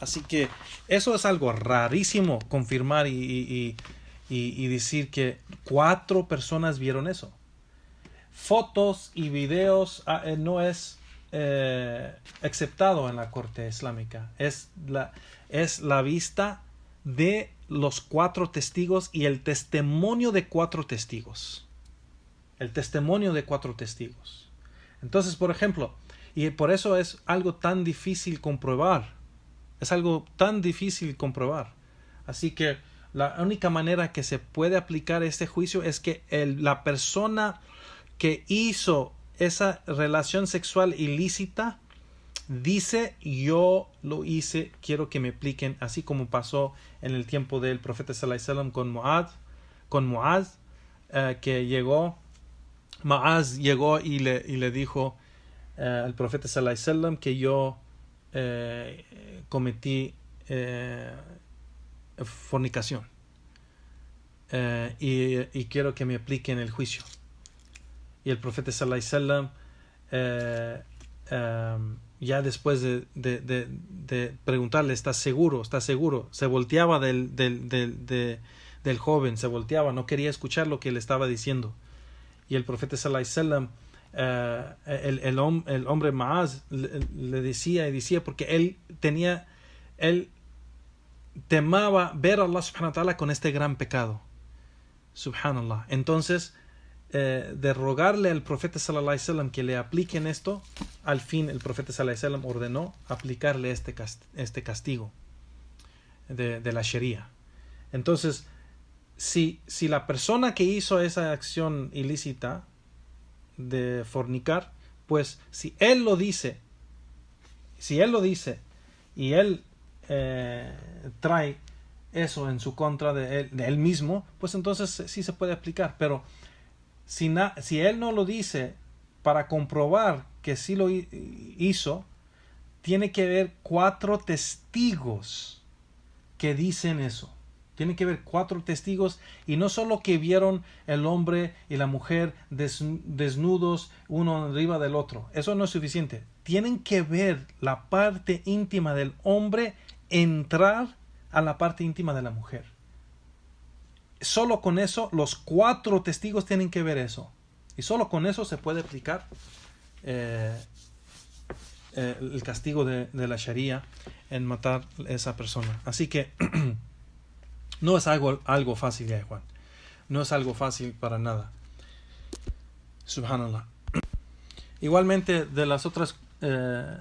Así que eso es algo rarísimo, confirmar y decir que 4 personas vieron eso. Fotos y videos no es aceptado en la corte islámica. Es la vista de los 4 testigos y el testimonio de 4 testigos. El testimonio de 4 testigos. Entonces, por ejemplo, y por eso es algo tan difícil comprobar. Es algo tan difícil comprobar. Así que la única manera que se puede aplicar este juicio es que la persona que hizo esa relación sexual ilícita, dice: yo lo hice, quiero que me apliquen, así como pasó en el tiempo del profeta sallallahu alaihi wasallam con Muaz, que llegó, Muaz llegó y le dijo al profeta sallallahu alaihi wasallam que yo cometí fornicación, y quiero que me apliquen el juicio. Y el profeta sallallahu alaihi wasallam, ya después de preguntarle: ¿estás seguro? ¿Estás seguro? Se volteaba del joven, se volteaba, no quería escuchar lo que le estaba diciendo. Y el profeta sallallahu alaihi wasallam, el hombre Maaz, le decía y decía, porque él temaba ver a Allah subhanahu wa ta'ala con este gran pecado. Subhanallah. Entonces, de rogarle al profeta sallallahu alaihi wasallam que le apliquen esto, al fin el profeta sallallahu alaihi wasallam ordenó aplicarle este castigo de la Sharia. Entonces, si la persona que hizo esa acción ilícita de fornicar, pues si él lo dice y él trae eso en su contra de él mismo, pues entonces sí se puede aplicar. Pero si él no lo dice para comprobar que sí lo hizo, tiene que haber 4 testigos que dicen eso. Tiene que haber 4 testigos, y no solo que vieron el hombre y la mujer desnudos uno arriba del otro. Eso no es suficiente. Tienen que ver la parte íntima del hombre entrar a la parte íntima de la mujer. Solo con eso, los 4 testigos tienen que ver eso. Y solo con eso se puede aplicar el castigo de la Sharia en matar a esa persona. Así que no es algo fácil, ya, Juan. No es algo fácil para nada. Subhanallah. Igualmente, de las otras, de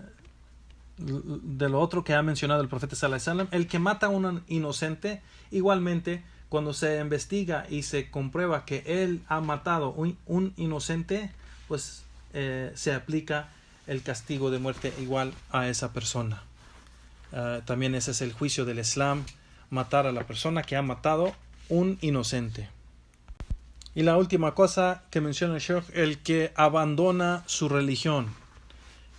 lo otro que ha mencionado el profeta sallallahu alaihi wasallam, el que mata a un inocente, igualmente, cuando se investiga y se comprueba que él ha matado un inocente, pues se aplica el castigo de muerte igual a esa persona. También ese es el juicio del Islam: matar a la persona que ha matado un inocente. Y la última cosa que menciona el Sheikh: el que abandona su religión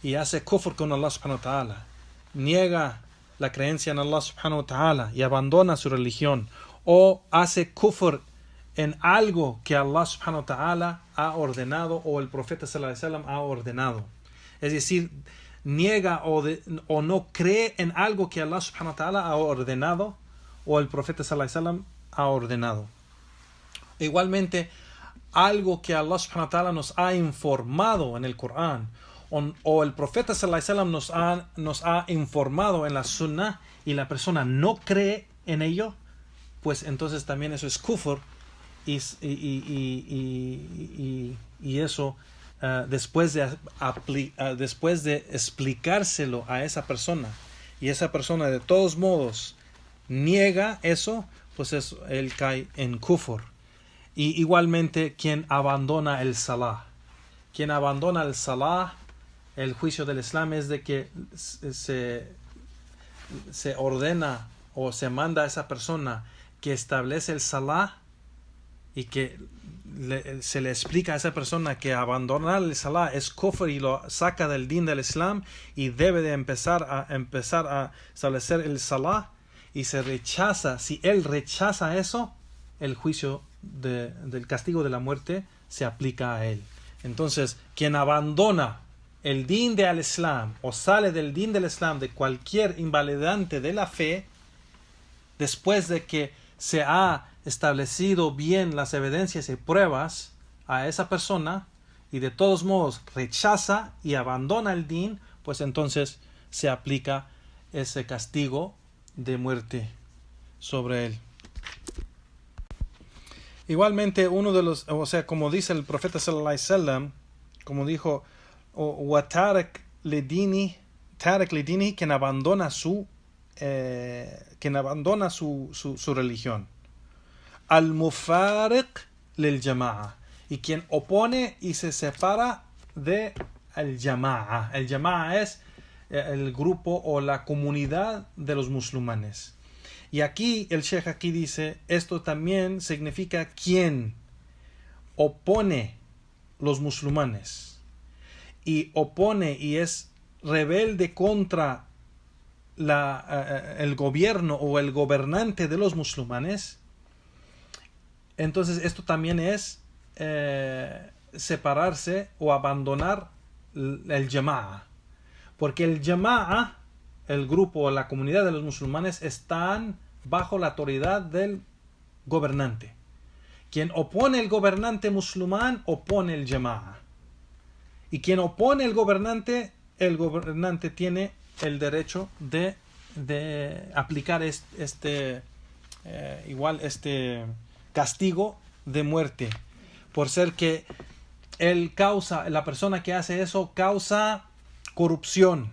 y hace kufr con Allah subhanahu wa ta'ala, niega la creencia en Allah subhanahu wa ta'ala y abandona su religión, o hace kufr en algo que Allah subhanahu wa ta'ala ha ordenado o el profeta sallallahu alaihi wasallam ha ordenado. Es decir, niega o no cree en algo que Allah subhanahu wa ta'ala ha ordenado o el profeta sallallahu alaihi wasallam ha ordenado. Igualmente, algo que Allah subhanahu wa ta'ala nos ha informado en el Corán o el profeta sallallahu alaihi wasallam nos ha informado en la Sunnah, y la persona no cree en ello, pues entonces también eso es kufr, y eso después de explicárselo a esa persona, y esa persona de todos modos niega eso, pues él cae en kufr. Y igualmente, quien abandona el salah, el juicio del Islam es de que se ordena o se manda a esa persona que establece el salah, y que se le explica a esa persona que abandonar el salah es kufr y lo saca del din del Islam, y debe de empezar a establecer el salah, y se rechaza. Si él rechaza eso, el juicio del castigo de la muerte se aplica a él. Entonces, quien abandona el din del Islam o sale del din del Islam, de cualquier invalidante de la fe, después de que se ha establecido bien las evidencias y pruebas a esa persona, y de todos modos rechaza y abandona el din, pues entonces se aplica ese castigo de muerte sobre él. Igualmente, uno de los, o sea, como dice el profeta sallallahu alaihi wasallam, como dijo: wa tarak lidini, quien abandona su religión, al mufariq lil jama'a, y quien opone y se separa de el Jama'a. El Jama'a es el grupo o la comunidad de los musulmanes. Y aquí el Sheikh aquí dice, esto también significa quien opone los musulmanes y opone y es rebelde contra el gobierno o el gobernante de los musulmanes. Entonces esto también es separarse o abandonar el Jama'a, porque el Jama'a, el grupo o la comunidad de los musulmanes, están bajo la autoridad del gobernante. Quien opone el gobernante musulmán opone el Jama'a, y quien opone el gobernante tiene el derecho de aplicar este castigo de muerte, por ser que la persona que hace eso causa corrupción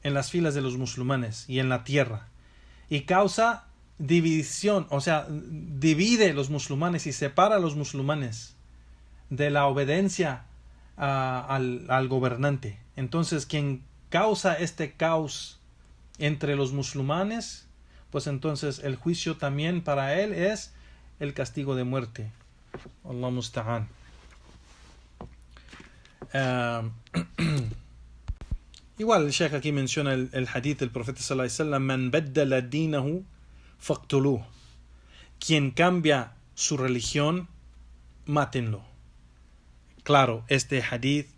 en las filas de los musulmanes y en la tierra, y causa división, o sea, divide los musulmanes y separa a los musulmanes de la obediencia al gobernante. Entonces, quien causa este caos entre los musulmanes, pues entonces el juicio también para él es el castigo de muerte. Allah musta'an. Igual el Sheikh aquí menciona el hadith del profeta sallallahu alaihi wasallam: man baddala dinahu faqtuluh. Quien cambia su religión, mátenlo. Claro, este hadith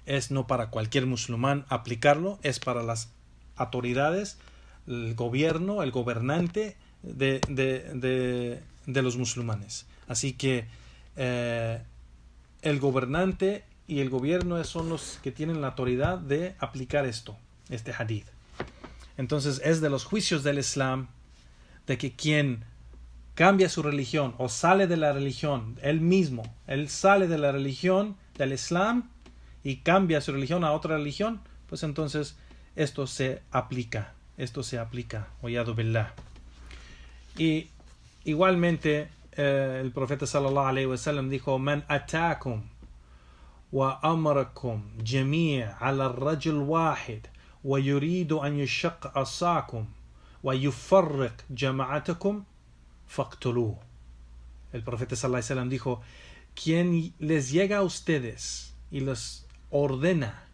es no para cualquier musulmán aplicarlo, es para las autoridades, el gobierno, el gobernante de los musulmanes. Así que el gobernante y el gobierno son los que tienen la autoridad de aplicar este hadith. Entonces es de los juicios del Islam de que quien cambia su religión o sale de la religión, él sale de la religión del Islam y cambia su religión a otra religión, pues entonces esto se aplica. Wa'iyadu billah. Y igualmente el profeta sallallahu alaihi wasallam dijo: man atakum wa amarakum jami'a ala rajul wahid wa yuridu an yashqa asakum wa yufarriq jama'atakum faqtuluh. El profeta sallallahu alaihi wasallam dijo: quien les llega a ustedes y les ordena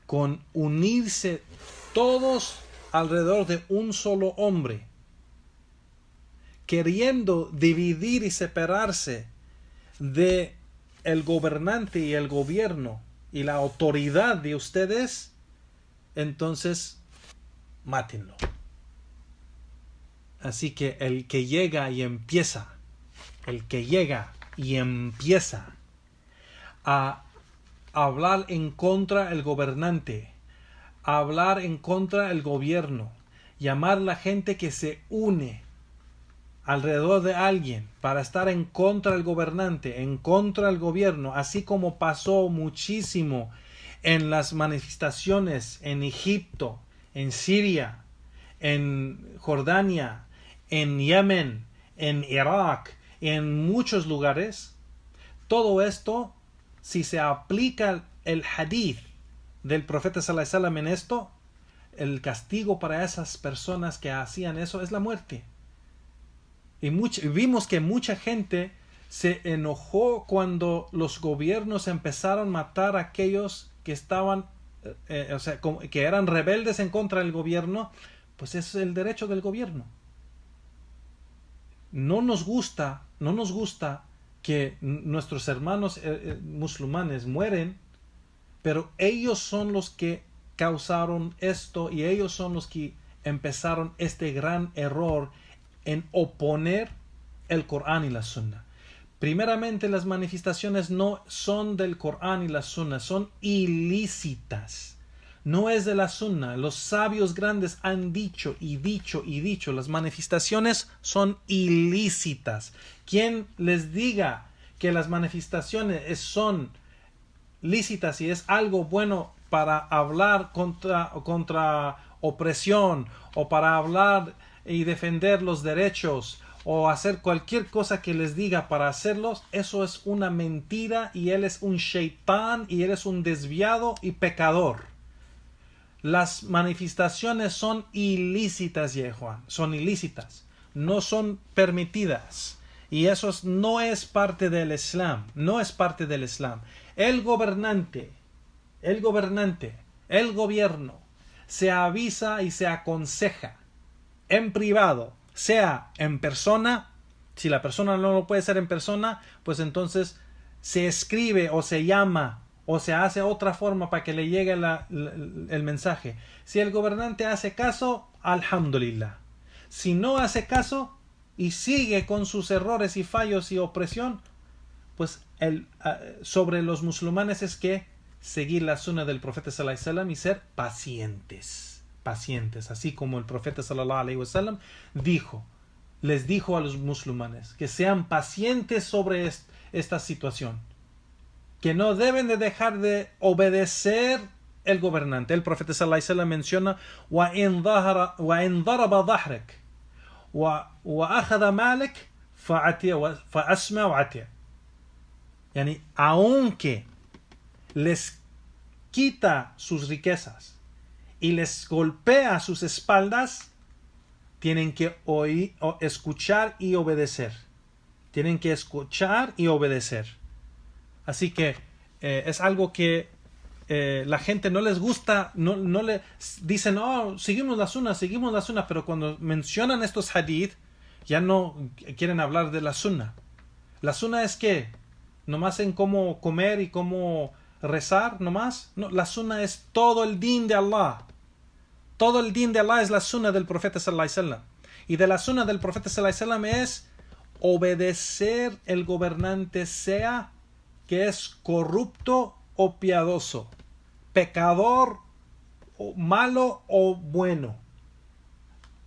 con unirse todos alrededor de un solo hombre, queriendo dividir y separarse de el gobernante y el gobierno y la autoridad de ustedes, entonces mátenlo. Así que el que llega y empieza a hablar en contra del gobernante, a hablar en contra del gobierno, llamar a la gente que se une alrededor de alguien para estar en contra del gobernante, en contra del gobierno, así como pasó muchísimo en las manifestaciones en Egipto, en Siria, en Jordania, en Yemen, en Irak, en muchos lugares. Todo esto, si se aplica el hadith del profeta sallallahu alaihi wasallam en esto, el castigo para esas personas que hacían eso es la muerte. Y vimos que mucha gente se enojó cuando los gobiernos empezaron a matar a aquellos que estaban, que eran rebeldes en contra del gobierno. Pues es el derecho del gobierno. No nos gusta que nuestros hermanos musulmanes mueren, pero ellos son los que causaron esto y ellos son los que empezaron este gran error en oponer el Corán y la Sunna. Primeramente, las manifestaciones no son del Corán y la Sunna, son ilícitas. No es de la Sunna. Los sabios grandes han dicho, las manifestaciones son ilícitas. Quien les diga que las manifestaciones son lícitas y es algo bueno para hablar contra opresión, o para hablar y defender los derechos, o hacer cualquier cosa que les diga para hacerlos, eso es una mentira y él es un shaitán y él es un desviado y pecador. Las manifestaciones son ilícitas, Yehuan, son ilícitas, no son permitidas. Y eso no es parte del Islam, no es parte del Islam. El gobernante, el gobierno, se avisa y se aconseja en privado, sea en persona. Si la persona no lo puede hacer en persona, pues entonces se escribe o se llama o se hace otra forma para que le llegue el mensaje. Si el gobernante hace caso, alhamdulillah. Si no hace caso y sigue con sus errores y fallos y opresión, pues sobre los musulmanes es que seguir la sunna del profeta sallallahu alaihi wasallam y ser pacientes, así como el profeta sallallahu alaihi wasallam les dijo a los musulmanes que sean pacientes sobre esta situación, que no deben de dejar de obedecer el gobernante. El profeta sallallahu alaihi wasallam menciona وَإِنْ ضَرَبَ ظَهْرَكَ وَأَخَذَ مَالَكَ فَأَسْمَعْ وَعَتِيَ. Yani, aunque les quita sus riquezas y les golpea sus espaldas, tienen que escuchar y obedecer. Tienen que escuchar y obedecer. Así que es algo que la gente no les gusta, no le dicen, oh, seguimos la sunna, pero cuando mencionan estos hadith, ya no quieren hablar de la sunna. La sunna es que nomás en cómo comer y cómo rezar, nomás. No, la sunna es todo el din de Allah. Todo el din de Allah es la sunna del profeta sallallahu alaihi wasallam. Y de la sunna del profeta sallallahu alaihi wasallam es obedecer el gobernante, sea que es corrupto o piadoso, pecador o malo o bueno.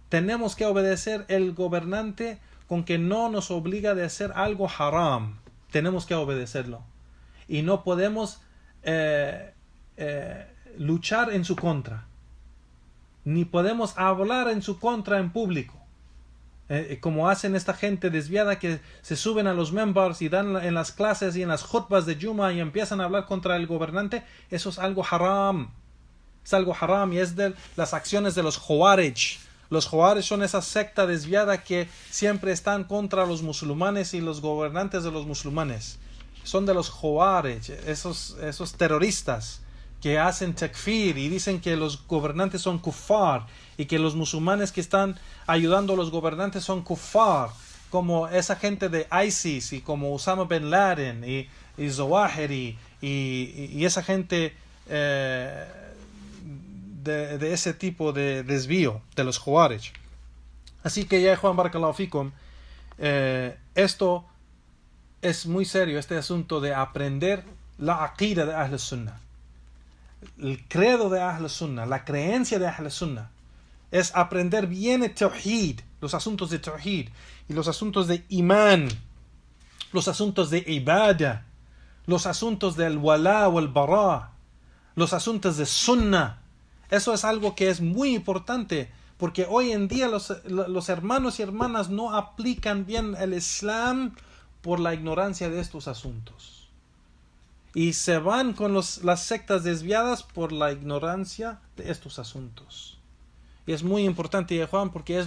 Tenemos que obedecer el gobernante con que no nos obliga de hacer algo haram. Tenemos que obedecerlo. Y no podemos luchar en su contra. Ni podemos hablar en su contra en público. Como hacen esta gente desviada que se suben a los members y dan en las clases y en las khutbas de Juma y empiezan a hablar contra el gobernante. Eso es algo haram. Es algo haram y es de las acciones de los Khawarij. Los Khawarij son esa secta desviada que siempre están contra los musulmanes y los gobernantes de los musulmanes. Son de los Khawarij, esos terroristas que hacen takfir y dicen que los gobernantes son kuffar y que los musulmanes que están ayudando a los gobernantes son kuffar, como esa gente de ISIS y como Osama bin Laden y Zawahiri y esa gente de ese tipo de desvío de los Khawarij. Así que ya, Juan, barakallahu fikum, esto es muy serio, este asunto de aprender la aqida de Ahl Sunnah, el credo de Ahl Sunnah, la creencia de Ahl Sunnah. Es aprender bien el tawhid, los asuntos de tawhid y los asuntos de imán, los asuntos de ibadah, los asuntos del wala o el bara, los asuntos de sunnah. Eso es algo que es muy importante, porque hoy en día los hermanos y hermanas no aplican bien el Islam por la ignorancia de estos asuntos. Y se van con las sectas desviadas por la ignorancia de estos asuntos. Y es muy importante, Juan, porque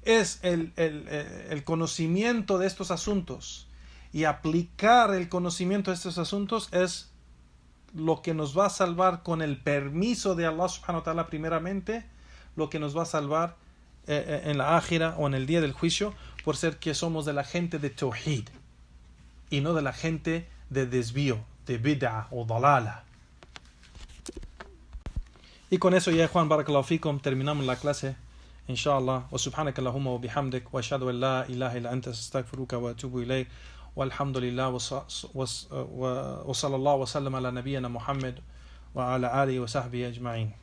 es el conocimiento de estos asuntos. Y aplicar el conocimiento de estos asuntos es lo que nos va a salvar, con el permiso de Allah subhanahu wa ta'ala primeramente, lo que nos va a salvar en la ákhira o en el día del juicio, por ser que somos de la gente de tawhid y no de la gente de desvío, de bid'ah o dalala. Y con eso ya, Juan, barakallahu fikum, terminamos la clase, inshallah. Wa subhanaka Allahumma wa bihamdik, wa ashhadu an la ilaha illa anta, astaghfiruka wa atubu ilayk. Walhamdulillah wa sallallahu wa sallam ala nabiyyina Muhammad wa ala alihi wa sahbihi ajma'in.